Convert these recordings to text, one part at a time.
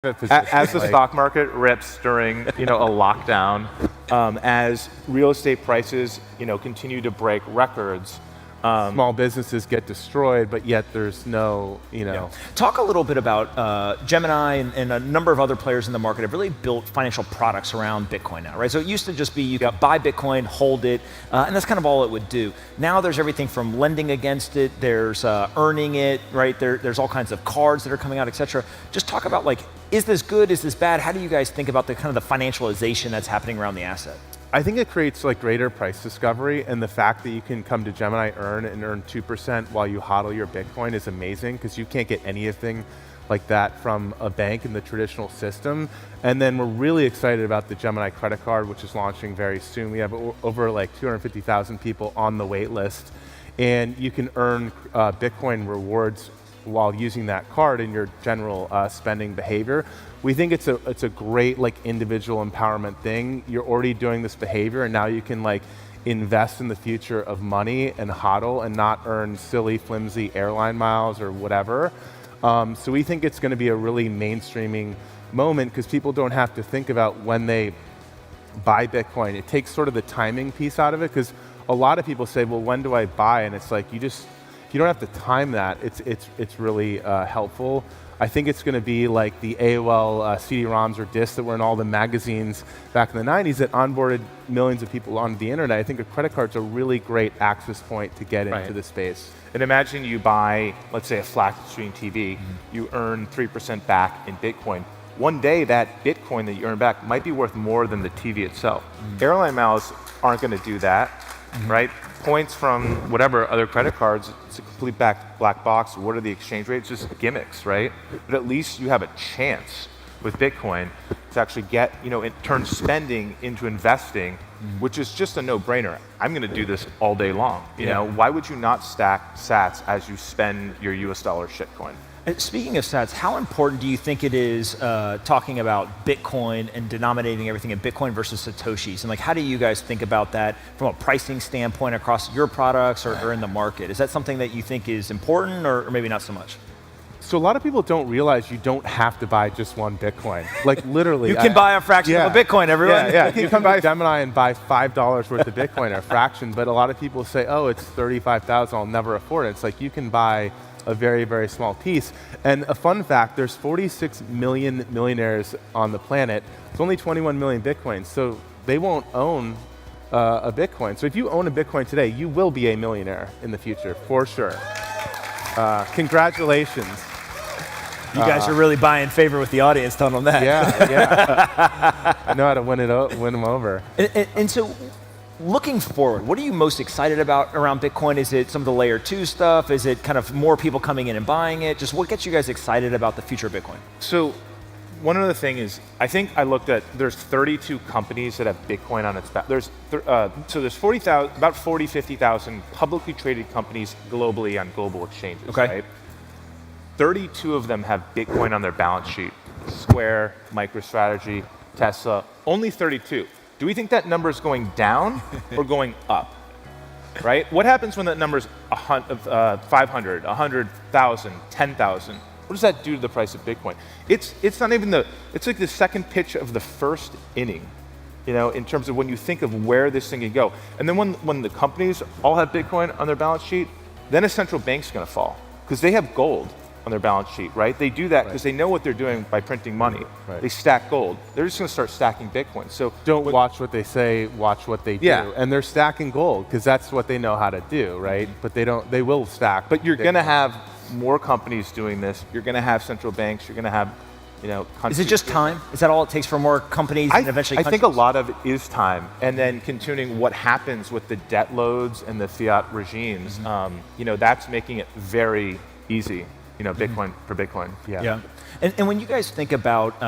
As the stock market rips during a lockdown, as real estate prices continue to break records, small businesses get destroyed, but yet there's no, Talk a little bit about Gemini and a number of other players in the market have really built financial products around Bitcoin now, right? So it used to just be you could buy Bitcoin, hold it, and that's kind of all it would do. Now there's everything from lending against it, there's earning it, right? There's all kinds of cards that are coming out, et cetera. Just talk about is this good, is this bad? How do you guys think about the kind of the financialization that's happening around the asset? I think it creates greater price discovery, and the fact that you can come to Gemini earn 2% while you hodl your Bitcoin is amazing, because you can't get anything like that from a bank in the traditional system. And then we're really excited about the Gemini credit card, which is launching very soon. We have over 250,000 people on the wait list, and you can earn Bitcoin rewards while using that card in your general spending behavior. We think it's a great individual empowerment thing. You're already doing this behavior, and now you can invest in the future of money and hodl and not earn silly, flimsy airline miles or whatever. So we think it's going to be a really mainstreaming moment, because people don't have to think about when they buy Bitcoin. It takes sort of the timing piece out of it, because a lot of people say, well, when do I buy? And it's you don't have to time that. It's really helpful. I think it's going to be like the AOL CD-ROMs or discs that were in all the magazines back in the 90s that onboarded millions of people onto the internet. I think a credit card's a really great access point to get into the space. And imagine you buy, let's say, a flat screen TV, you earn 3% back in Bitcoin. One day that Bitcoin that you earn back might be worth more than the TV itself. Airline miles aren't going to do that, right? Points from whatever other credit cards, it's a complete black box. What are the exchange rates? Just gimmicks, right? But at least you have a chance with Bitcoin to actually get, turn spending into investing, which is just a no-brainer. I'm going to do this all day long. You know, why would you not stack sats as you spend your US dollar shitcoin? And speaking of stats, how important do you think it is talking about Bitcoin and denominating everything in Bitcoin versus Satoshis? And how do you guys think about that from a pricing standpoint across your products or in the market? Is that something that you think is important or maybe not so much? So a lot of people don't realize you don't have to buy just one Bitcoin. Literally. You can buy a fraction of a Bitcoin, everyone. Yeah. You can buy Gemini and buy $5 worth of Bitcoin, a fraction, but a lot of people say, oh, it's $35,000, I'll never afford it. It's you can buy a very, very small piece. And a fun fact, there's 46 million millionaires on the planet. It's only 21 million Bitcoins, so they won't own a Bitcoin. So if you own a Bitcoin today, you will be a millionaire in the future, for sure. Congratulations. You guys are really buying favor with the audience, telling them that. Yeah. I know how to win them over. And so, looking forward, what are you most excited about around Bitcoin? Is it some of the layer 2 stuff? Is it kind of more people coming in and buying it? Just what gets you guys excited about the future of Bitcoin? So one other thing is, I think I looked at, there's 32 companies that have Bitcoin on its back. There's 40,000, about 40, 50,000 publicly traded companies globally on global exchanges, right? 32 of them have Bitcoin on their balance sheet. Square, MicroStrategy, Tesla, only 32. Do we think that number is going down or going up, right? What happens when that number is 500, 100,000, 10,000? What does that do to the price of Bitcoin? It's not even it's like the second pitch of the first inning, in terms of when you think of where this thing can go. And then when the companies all have Bitcoin on their balance sheet, then a central bank's going to fall, because they have gold on their balance sheet, right? They do that because they know what they're doing by printing money. They stack gold. They're just going to start stacking Bitcoin. So don't watch what they say, watch what they do. And they're stacking gold because that's what they know how to do, right? But they will stack. But you're going to have more companies doing this. You're going to have central banks. You're going to have, countries. Is it just time? Is that all it takes for more companies and eventually I countries? think a lot of it is time. And then continuing what happens with the debt loads and the fiat regimes, that's making it very easy. Bitcoin for Bitcoin. Yeah. And when you guys think about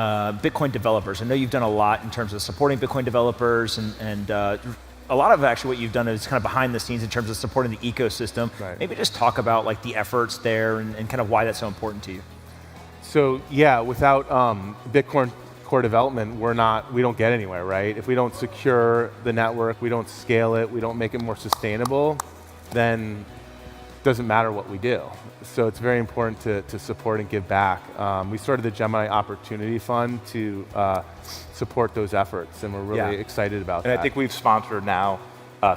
Bitcoin developers, I know you've done a lot in terms of supporting Bitcoin developers, and a lot of actually what you've done is kind of behind the scenes in terms of supporting the ecosystem. Maybe just talk about the efforts there and kind of why that's so important to you. So without Bitcoin core development, we don't get anywhere, right? If we don't secure the network, we don't scale it, we don't make it more sustainable, then doesn't matter what we do. So it's very important to support and give back. We started the Gemini Opportunity Fund to support those efforts, and we're really excited about that. And I think we've sponsored now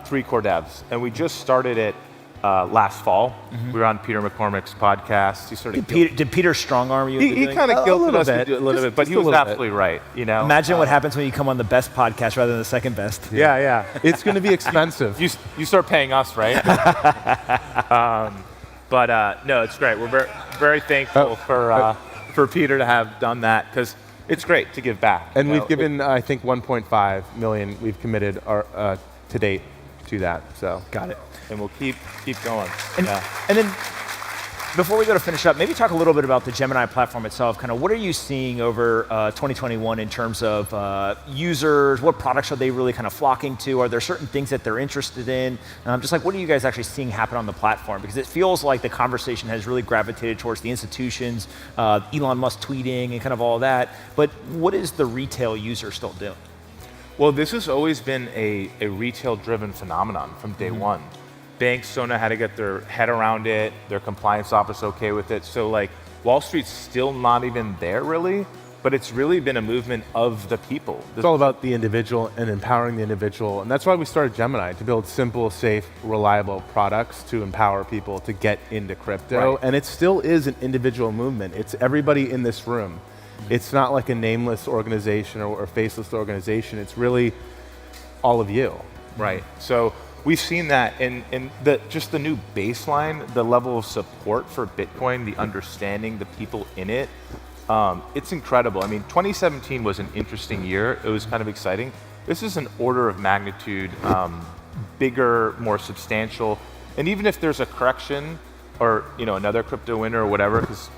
3 core devs, and we just started it last fall. We were on Peter McCormick's podcast. He sort of Did Peter strong arm you? he kind of guilted us to do a little bit, but just he a was little absolutely right. You know, Imagine what happens when you come on the best podcast rather than the second best. yeah. It's going to be expensive. You start paying us, right? But no, it's great. We're very thankful for Peter to have done that, because it's great to give back. And we've given, I think, 1.5 million we've committed to date to that. So Got it. And we'll keep going. And then, before we go to finish up, maybe talk a little bit about the Gemini platform itself. Kind of what are you seeing over 2021 in terms of users? What products are they really kind of flocking to? Are there certain things that they're interested in? Just like, what are you guys actually seeing happen on the platform? Because it feels like the conversation has really gravitated towards the institutions, Elon Musk tweeting and kind of all that. But what is the retail user still doing? Well, this has always been a retail-driven phenomenon from day one. Banks don't know how to get their head around it. Their compliance office okay with it. So like Wall Street's still not even there really, but it's really been a movement of the people. it's all about the individual and empowering the individual. And that's why we started Gemini, to build simple, safe, reliable products to empower people to get into crypto. Right. And it still is an individual movement. It's everybody in this room. It's not like a nameless organization or faceless organization. It's really all of you. Right. So we've seen that in just the new baseline, the level of support for Bitcoin, the understanding, the people in it. It's incredible. I mean, 2017 was an interesting year. It was kind of exciting. This is an order of magnitude bigger, more substantial. And even if there's a correction or another crypto winter or whatever, because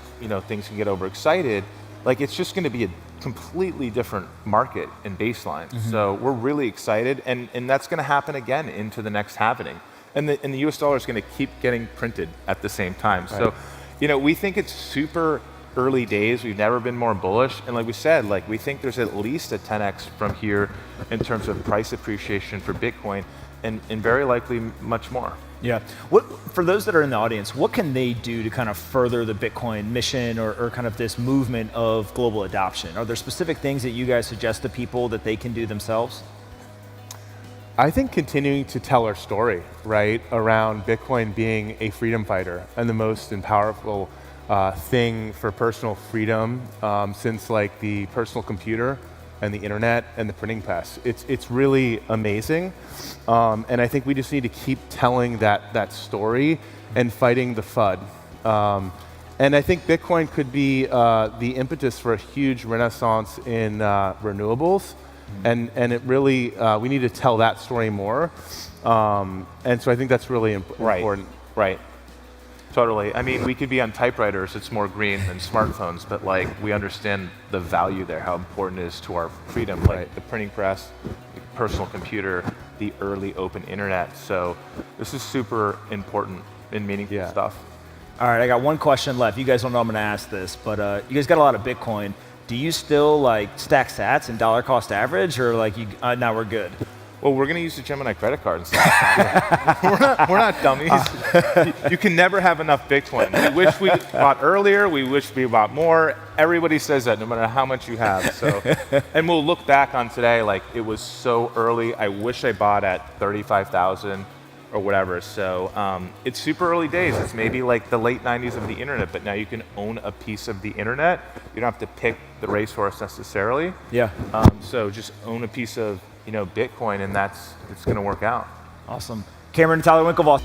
things can get overexcited, like it's just going to be a completely different market and baseline. So we're really excited, and that's going to happen again into the next halving. And the US dollar is going to keep getting printed at the same time. Right. So, we think it's super early days. We've never been more bullish. And like we said, like we think there's at least a 10x from here in terms of price appreciation for Bitcoin, and very likely much more. Yeah. For those that are in the audience, what can they do to kind of further the Bitcoin mission or kind of this movement of global adoption? Are there specific things that you guys suggest to people that they can do themselves? I think continuing to tell our story, right, around Bitcoin being a freedom fighter and the most powerful thing for personal freedom since like the personal computer and the internet and the printing press. It's really amazing. And I think we just need to keep telling that story and fighting the FUD. And I think Bitcoin could be the impetus for a huge renaissance in renewables. And it really, we need to tell that story more. And so I think that's really important. Right. Totally. I mean, we could be on typewriters, it's more green than smartphones, but like we understand the value there, how important it is to our freedom, like the printing press, the personal computer, the early open internet. So this is super important and meaningful stuff. All right, I got one question left. You guys don't know I'm going to ask this, but you guys got a lot of Bitcoin. Do you still like stack sats and dollar cost average, or like now we're good? Well, we're going to use the Gemini credit card and stuff. we're not dummies. You can never have enough Bitcoin. We wish we bought earlier. We wish we bought more. Everybody says that no matter how much you have. So, and we'll look back on today like it was so early. I wish I bought at 35,000 or whatever. So it's super early days. It's maybe like the late 90s of the internet, but now you can own a piece of the internet. You don't have to pick the racehorse necessarily. Yeah. So just own a piece of Bitcoin, and it's going to work out. Awesome. Cameron and Tyler WINKLEVOSS.